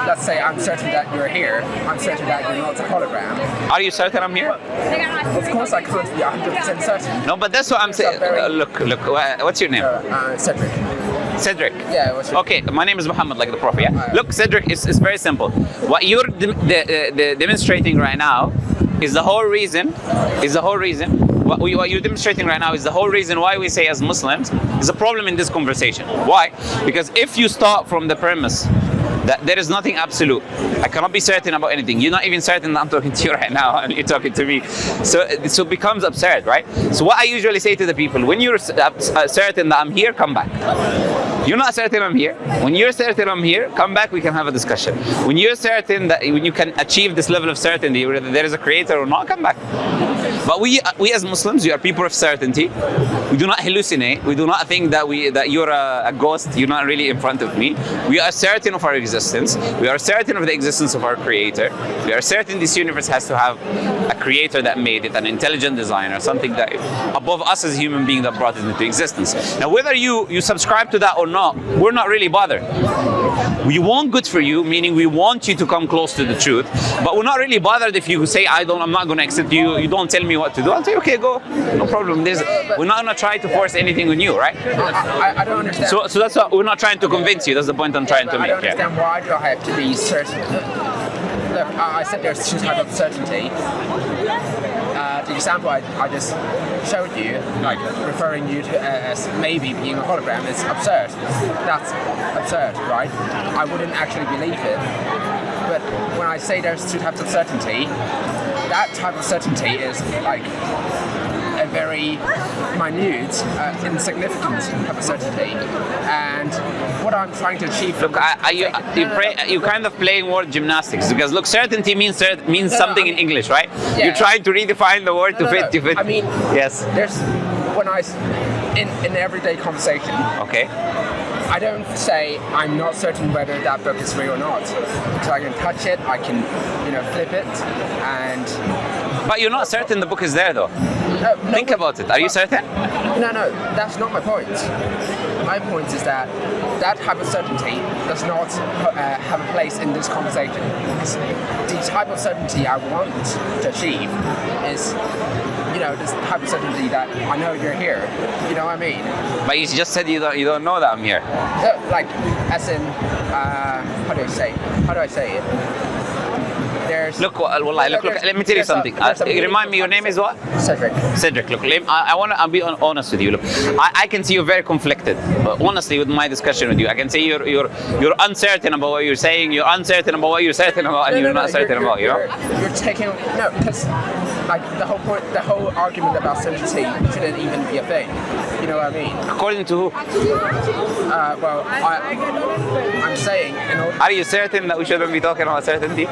let's say I'm certain that you're here. I'm certain that you're not a hologram. Are you certain I'm here? Of course, I can't be 100% certain. No, but that's what I'm saying. Look. What's your name? Cedric. Cedric. Yeah. What's your Okay, my name is Muhammad, like the Prophet. Yeah. Look, Cedric, it's very simple. What you're demonstrating right now is the whole reason. What you're demonstrating right now is the whole reason why we say as Muslims is a problem in this conversation. Why? Because if you start from the premise that there is nothing absolute, I cannot be certain about anything. You're not even certain that I'm talking to you right now and you're talking to me. So it becomes absurd, right? So what I usually say to the people, when you're certain that I'm here, come back. You're not certain I'm here. When you're certain I'm here, come back, we can have a discussion. When you're certain that when you can achieve this level of certainty, whether there is a creator or not, come back. But we as Muslims, we are people of certainty. We do not hallucinate. We do not think that you're a ghost. You're not really in front of me. We are certain of our existence. We are certain of the existence of our creator. We are certain this universe has to have a creator that made it, an intelligent designer, something that above us as a human being that brought it into existence. Now, whether you subscribe to that or not, we're not really bothered. We want good for you, meaning we want you to come close to the truth, but we're not really bothered if you say, I'm not going to accept you, you don't tell me what to do. I'll say, okay, go, no problem. We're not going to try to force anything on you, right? I don't understand. So that's what we're not trying to convince you. That's the point I'm trying to make. I don't understand why do I have to be certain. Look, I said there's two types of certainty. The example I just showed you, like referring you to as maybe being a hologram, is absurd. That's absurd, right? I wouldn't actually believe it. But when I say there's two types of certainty, that type of certainty is like a very minute, insignificant type of certainty. And what I'm trying to achieve. Look, you kind of playing word gymnastics, because look, certainty means something in English, right? Yeah. You're trying to redefine the word to fit. I mean, yes. There's when in everyday conversation. Okay. I don't say I'm not certain whether that book is real or not, because I can touch it, I can, flip it, and. But you're not certain the book is there, though. No, Think about it. Are you certain? No, that's not my point. My point is that type of certainty does not have a place in this conversation. Because the type of certainty I want to achieve is, this type of certainty that I know you're here. You know what I mean? But you just said you don't know that I'm here. Like, as in, how do I say it? Look, let me tell you something. Remind me, your name is what? Cedric. Cedric, look, I'll be honest with you. Look, I can see you're very conflicted. Honestly, with my discussion with you, I can see you're uncertain about what you're saying. You're uncertain about what you're certain about, and you're not certain about. You're taking because like the whole argument about certainty shouldn't even be a thing. You know what I mean? According to who? Well, I'm saying. Are you certain that we shouldn't be talking about certainty?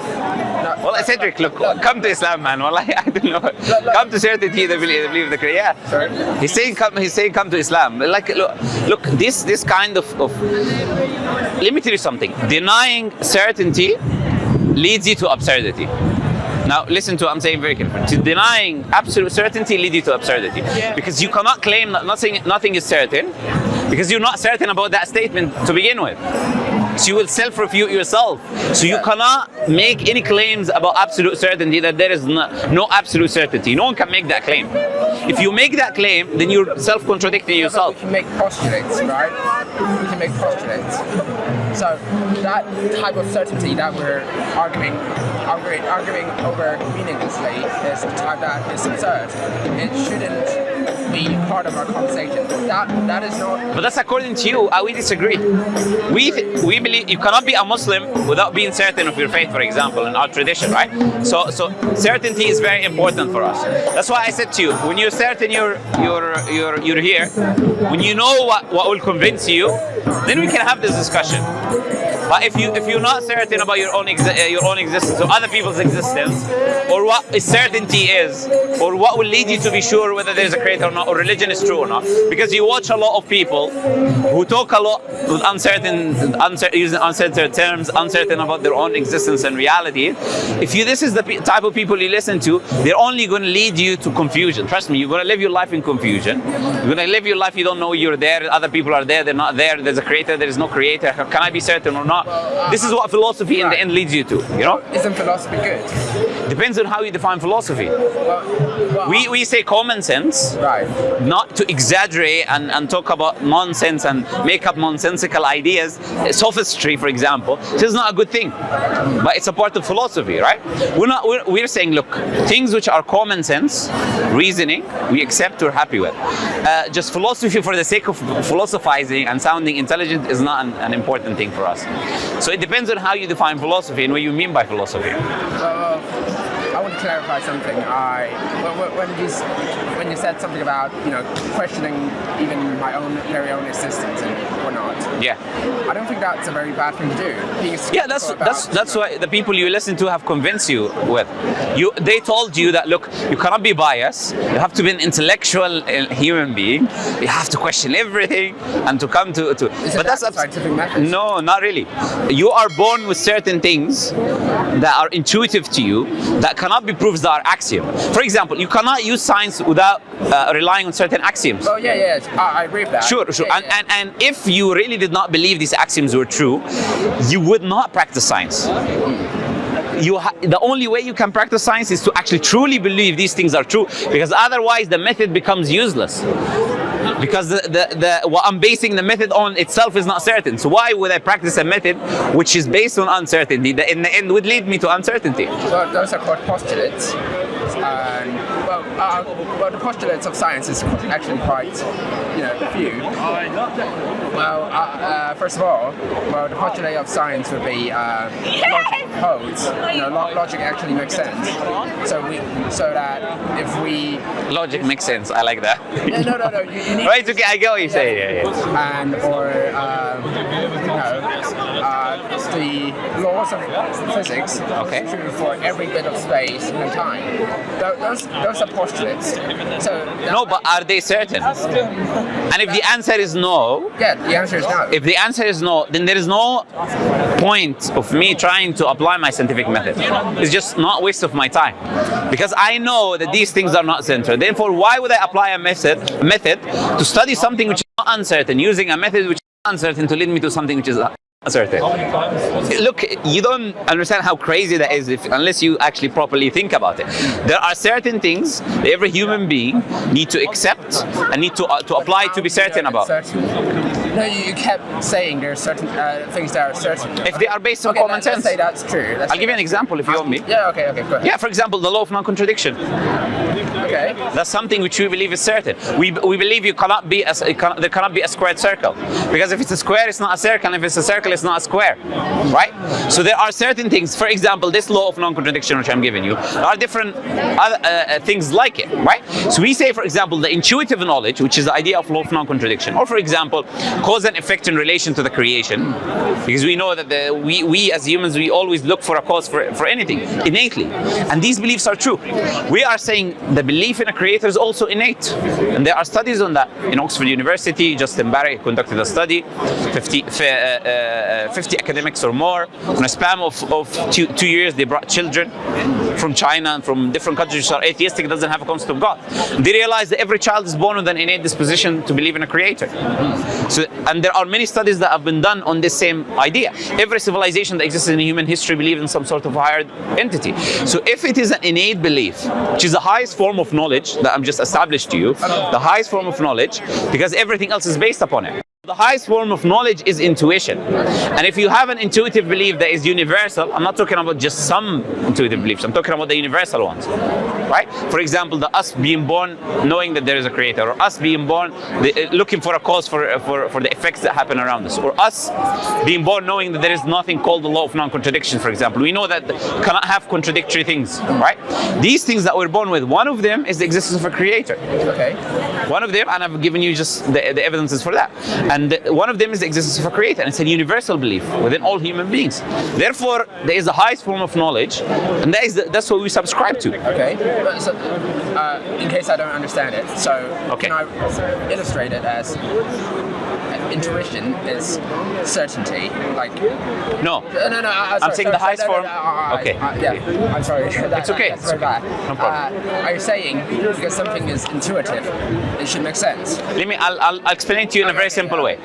No, well, Cedric, look, come to Islam, man. Well, I don't know. Come to certainty, they believe the Quran. Yeah. Sorry? He's saying come to Islam. Like, look, this kind of. Let me tell you something. Denying certainty leads you to absurdity. Now, listen to what I'm saying very carefully. Denying absolute certainty leads you to absurdity. Yeah. Because you cannot claim that nothing is certain, because you're not certain about that statement to begin with. So you will self-refute yourself. So you cannot make any claims about absolute certainty that there is no absolute certainty. No one can make that claim. If you make that claim, then you're self-contradicting yourself. We can make postulates, right? We can make postulates. So that type of certainty that we're arguing over meaninglessly is the type that is absurd. It shouldn't be part of our conversation. That is not. But that's according to you. We disagree. We believe you cannot be a Muslim without being certain of your faith, for example, in our tradition, right? So certainty is very important for us. That's why I said to you, when you're certain you're here, when you know what will convince you, then we can have this discussion. But if you're not certain about your own existence or other people's existence, or what certainty is, or what will lead you to be sure whether there's a creator or not, or religion is true or not, because you watch a lot of people who talk a lot with using uncertain terms, uncertain about their own existence and reality. This is the type of people you listen to, they're only going to lead you to confusion. Trust me, you're going to live your life in confusion. You're going to live your life, you don't know you're there, other people are there, they're not there, there's a creator, there is no creator, can I be certain or not? not. This is what philosophy in the end leads you to, you know? Isn't philosophy good? Depends on how you define philosophy. We say common sense, Right. not to exaggerate and talk about nonsense and make up nonsensical ideas. Sophistry, for example, this is not a good thing, but it's a part of philosophy, right? We're saying, look, things which are common sense, reasoning, we accept, we're happy with. Just philosophy for the sake of philosophizing and sounding intelligent is not an important thing for us. So it depends on how you define philosophy and what you mean by philosophy. I want to clarify something. When you said something about questioning even my very own existence and whatnot. Yeah. I don't think that's a very bad thing to do. Yeah, that's why the people you listen to have convinced you with. They told you that, look, you cannot be biased. You have to be an intellectual human being. You have to question everything and to come to. But that's a scientific method. No, not really. You are born with certain things that are intuitive to you that cannot be proofs that are axiom. For example, you cannot use science without relying on certain axioms. Oh yeah, I agree with that. Sure. Yeah, and if you really did not believe these axioms were true, you would not practice science. The only way you can practice science is to actually truly believe these things are true, because otherwise the method becomes useless. Because what I'm basing the method on itself is not certain. So why would I practice a method which is based on uncertainty that in the end would lead me to uncertainty? Well, those are called postulates. Well, the postulates of science is actually quite, few. Well, first of all, the postulate of science would be logic holds. Logic actually makes sense. So that if we logic makes sense. I like that. No. You need right? Okay, I get what you say. Yeah. And the laws of physics Okay. are true for every bit of space and time. Those are postulates. So No, but are they certain? And if the answer is no, yeah, the answer is no. if the answer is no, then there is no point of me trying to apply my scientific method. It's just not waste of my time, because I know that these things are not certain. Therefore, why would I apply a method to study something which is not uncertain, using a method which is uncertain to lead me to something which is uncertain? Look, you don't understand how crazy that is unless you actually properly think about it. There are certain things that every human being need to accept and need to apply to be certain about. No, you kept saying there are certain things that are certain. If they are based on common sense. Let's say that's true. I'll give you an example if you want me. Yeah, okay, go ahead. Yeah, for example, the law of non-contradiction. Okay. That's something which we believe is certain. We believe there cannot be a squared circle, because if it's a square, it's not a circle, and if it's a circle, it's not a square, right? So there are certain things. For example, this law of non-contradiction, which I'm giving you, there are different other things like it, right? So we say, for example, the intuitive knowledge, which is the idea of law of non-contradiction, or for example, cause and effect in relation to the creation, because we know that we as humans, we always look for a cause for anything innately, and these beliefs are true. We are saying the belief in a creator is also innate, and there are studies on that. In Oxford University, Justin Barrett conducted a study, 50 academics or more. In a span of 2 years, they brought children from China and from different countries which are atheistic, doesn't have a concept of God. They realized that every child is born with an innate disposition to believe in a creator. So, and there are many studies that have been done on this same idea. Every civilization that exists in human history believes in some sort of higher entity. So if it is an innate belief, which is the highest form of knowledge that I'm just established to you, the highest form of knowledge, because everything else is based upon it. The highest form of knowledge is intuition. And if you have an intuitive belief that is universal, I'm not talking about just some intuitive beliefs, I'm talking about the universal ones, right? For example, the us being born knowing that there is a creator, or us being born looking for a cause for the effects that happen around us, or us being born knowing that there is nothing called the law of non-contradiction, for example. We know that cannot have contradictory things, right? These things that we're born with, one of them is the existence of a creator. Okay. One of them, and I've given you just the evidences for that. And one of them is the existence of a creator, and it's a universal belief within all human beings. Therefore, there is the highest form of knowledge, and that's what we subscribe to. Okay. So, in case I don't understand it, so okay. Can I illustrate it as intuition is certainty. Like No. no. I'm saying the highest form. Okay. Yeah, I'm sorry. It's okay. That's very bad. No problem. Are you saying because something is intuitive, it should make sense? I'll explain it to you in a very simple way.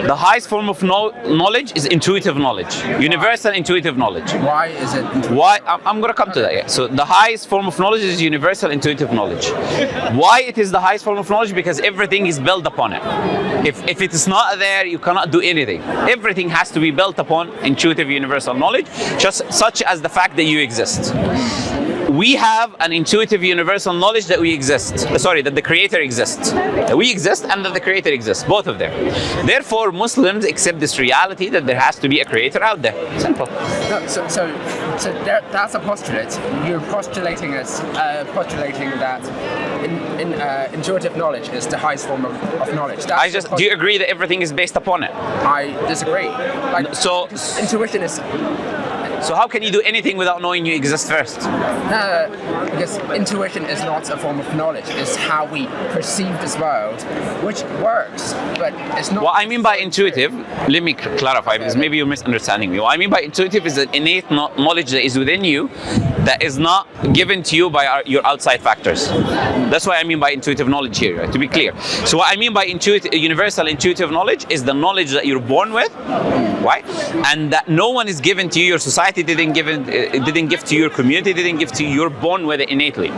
The highest form of knowledge is intuitive knowledge, universal intuitive knowledge. Why is it intuitive? Why? I'm going to come to that. Yeah. So the highest form of knowledge is universal intuitive knowledge. Why it is the highest form of knowledge? Because everything is built upon it. If it is not there, you cannot do anything. Everything has to be built upon intuitive universal knowledge, just such as the fact that you exist. We have an intuitive universal knowledge that we exist. That the Creator exists. That we exist and that the Creator exists, both of them. Therefore, Muslims accept this reality that there has to be a Creator out there. Simple. No, that's a postulate. You're postulating that intuitive knowledge is the highest form of knowledge. Do you agree that everything is based upon it? I disagree. So intuition is. So how can you do anything without knowing you exist first? No, because intuition is not a form of knowledge. It's how we perceive this world, which works, but it's not. What I mean by intuitive, let me clarify, because maybe you're misunderstanding me. What I mean by intuitive is an innate knowledge that is within you that is not given to you by your outside factors. That's what I mean by intuitive knowledge here, right? To be clear. So what I mean by universal intuitive knowledge is the knowledge that you're born with, right? And that no one is given to you, your society didn't give to your community, didn't give to you, you're born with it innately.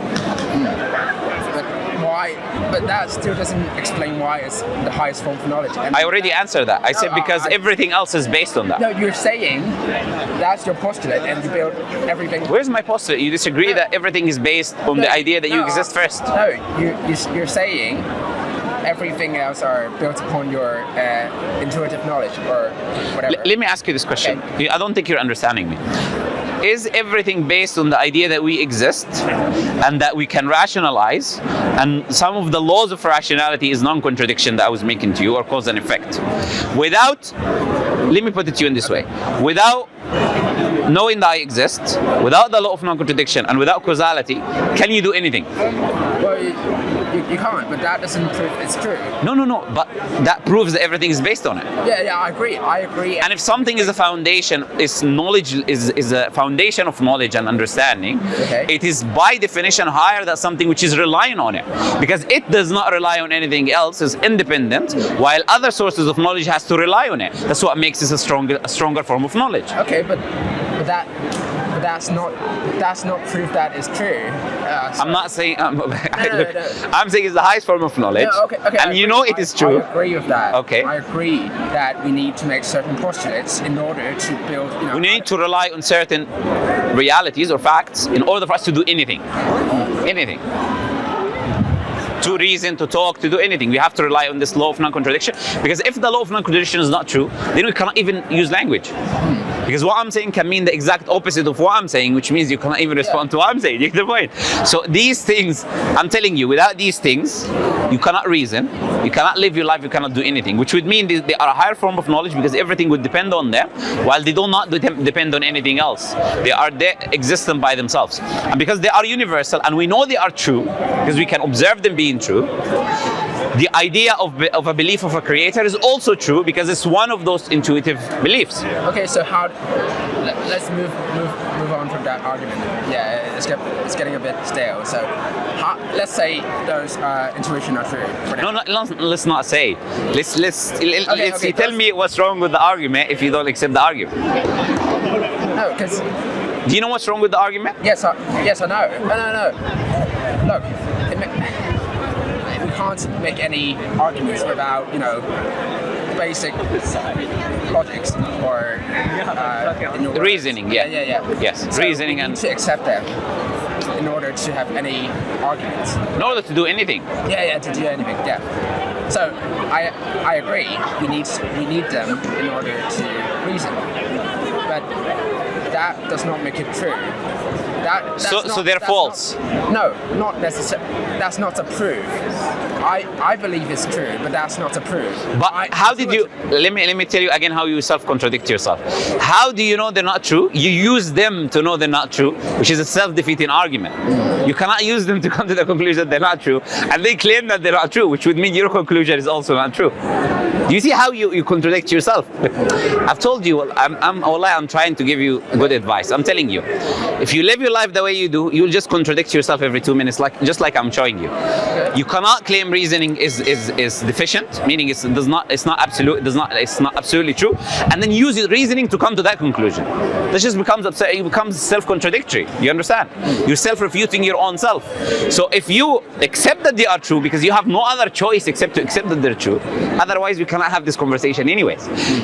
But why? But that still doesn't explain why it's the highest form of knowledge. And I already answered that. I said because everything else is based on that. No, you're saying that's your postulate and you build everything. Where's my postulate? You disagree that everything is based on the idea that you exist first? No, you're saying everything else are built upon your intuitive knowledge or whatever. Let me ask you this question. Okay. I don't think you're understanding me. Is everything based on the idea that we exist and that we can rationalize, and some of the laws of rationality is non-contradiction that I was making to you, or cause and effect? Without, let me put it to you in this way, without knowing that I exist, without the law of non-contradiction and without causality, can you do anything? Well, you can't, but that doesn't prove it's true. No, but that proves that everything is based on it. Yeah, I agree. And if something is a foundation, knowledge is a foundation of knowledge and understanding, okay, it is by definition higher than something which is relying on it. Because it does not rely on anything else, is independent, while other sources of knowledge has to rely on it. That's what makes it a stronger form of knowledge. Okay, but that's not proof that is true. I'm not saying. I'm saying it's the highest form of knowledge. No, okay, and you know it is true. I agree with that. Okay. I agree that we need to make certain postulates in order to build. We need to rely on certain realities or facts in order for us to do anything. Anything. To reason, to talk, to do anything. We have to rely on this law of non-contradiction, because if the law of non-contradiction is not true, then we cannot even use language. Because what I'm saying can mean the exact opposite of what I'm saying, which means you cannot even respond to what I'm saying. You get the point? So these things, I'm telling you, without these things, you cannot reason, you cannot live your life, you cannot do anything, which would mean they are a higher form of knowledge because everything would depend on them, while they do not depend on anything else. They are existent by themselves. And because they are universal, and we know they are true, because we can observe them being true, the idea of a belief of a creator is also true because it's one of those intuitive beliefs. Okay, so let's move on from that argument. Yeah, it's getting a bit stale. So let's say those intuition are true. No, let's not say. Let's tell me what's wrong with the argument if you don't accept the argument. No, because. Do you know what's wrong with the argument? Yes, I know. No. Look. We can't make any arguments without, basic logics or reasoning. Yeah. Yes, so reasoning we need and to accept them in order to have any arguments. In order to do anything. Yeah, to do anything. Yeah. So I agree. We need them in order to reason, but that does not make it true. So they're false. No, not necessarily. That's not a proof I believe it's true, but that's not a proof. But how did you? Let me tell you again how you self-contradict yourself. How do you know they're not true? You use them to know they're not true, which is a self-defeating argument. You cannot use them to come to the conclusion that they're not true, and they claim that they're not true, which would mean your conclusion is also not true. Do you see how you contradict yourself? I've told you, I'm trying to give you good advice. I'm telling you, if you live your life the way you do, you'll just contradict yourself every 2 minutes, just like I'm showing you. You cannot claim reasoning is deficient, meaning it's not absolutely true, and then use your reasoning to come to that conclusion. This just becomes self-contradictory. You understand? You're self-refuting your own self. So if you accept that they are true because you have no other choice except to accept that they're true, otherwise we cannot have this conversation anyways.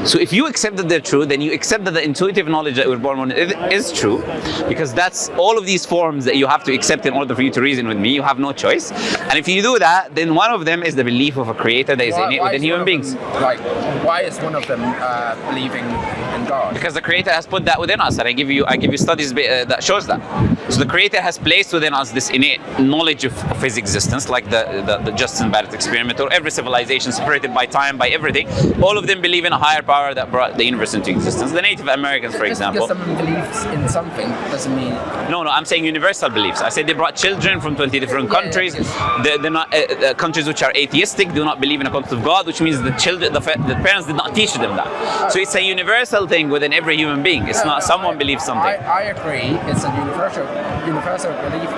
So if you accept that they're true, then you accept that the intuitive knowledge that we're born with is true, because that's all of these forms that you have to accept in order for you to reason with me. You have no choice. And if you do that, then one of them is the belief of a creator that is innate within human beings. Why is one of them believing in God? Because the creator has put that within us, and I give you studies that shows that. So the creator has placed within us this innate knowledge of his existence, like the Justin Barrett experiment, or every civilization separated by time, by everything. All of them believe in a higher power that brought the universe into existence. The Native Americans, for example. Just because someone believes in something doesn't mean. No, I'm saying universal beliefs. I said they brought children from 20 different countries. They're not countries which are atheistic, do not believe in a concept of God, which means the parents did not teach them that. So it's a universal thing within every human being. It's not someone believes something. I agree. It's a universal belief.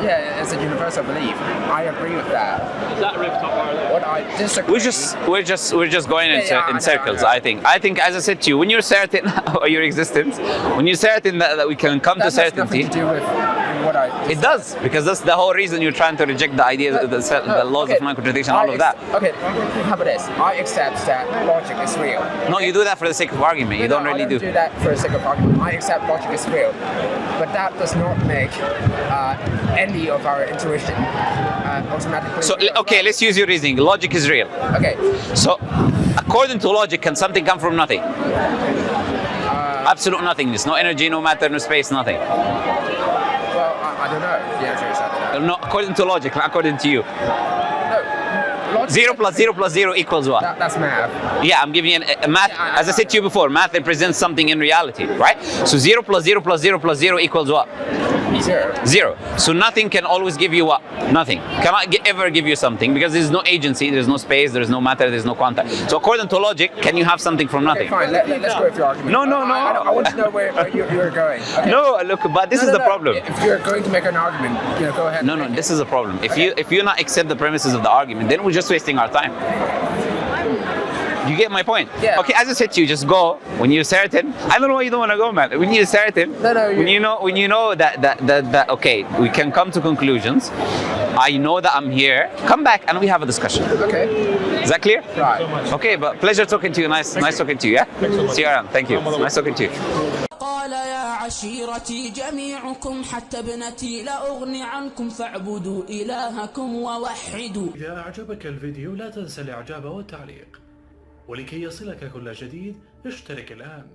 It's a universal belief. I agree with that. Is that rooftop wireless? What I disagree. We're just going in circles. I think, as I said to you, when you're certain of your existence, when you're certain that we can come to certainty. That has nothing to do with what I. It does, because that's the whole reason you're trying to reject the idea, the laws of non-contradiction, all of that. Okay, how about this? I accept that logic is real. No, you do that for the sake of argument. You don't really do. I don't do that for the sake of argument. I accept logic is real, but that does not make any of our intuition automatically. So okay, let's use your reasoning. Logic is real. Okay. So according to logic, can something come from nothing? Absolute nothingness. No energy, no matter, no space, nothing. Well, I don't know. The answer is I don't know. No, according to logic, not according to you. No. 0 plus 0 plus 0 equals what? That's math. Yeah, I'm giving you a math. As I said to you before, math represents something in reality, right? So 0 plus 0 plus 0 plus 0 equals what? 0. So nothing can always give you what? Nothing. Cannot ever give you something, because there's no agency, there's no space, there's no matter, there's no quanta. So according to logic, can you have something from nothing? Okay, fine. Let's go with your argument. No. I want to know where you're going. Okay. No, look, but this is the problem. If you're going to make an argument, go ahead. No, this is a problem. If you not accept the premises of the argument, then we're just wasting our time. You get my point? Yeah. Okay, as I said to you, just go when you're certain. I don't know why you don't want to go, man. When you're certain, when you know that okay, we can come to conclusions. I know that I'm here. Come back and we have a discussion. Okay. Is that clear? Right. Okay, but pleasure talking to you. Nice talking to you. Yeah. See you around. Thank you. Nice talking to you. قال يا عشيرتي جميعكم حتى ابنتي لا أغني عنكم فاعبدوا إلهكم ووحدوا. إذا أعجبك الفيديو لا تنسى الإعجاب والتعليق، ولكي يصلك كل جديد اشترك الآن.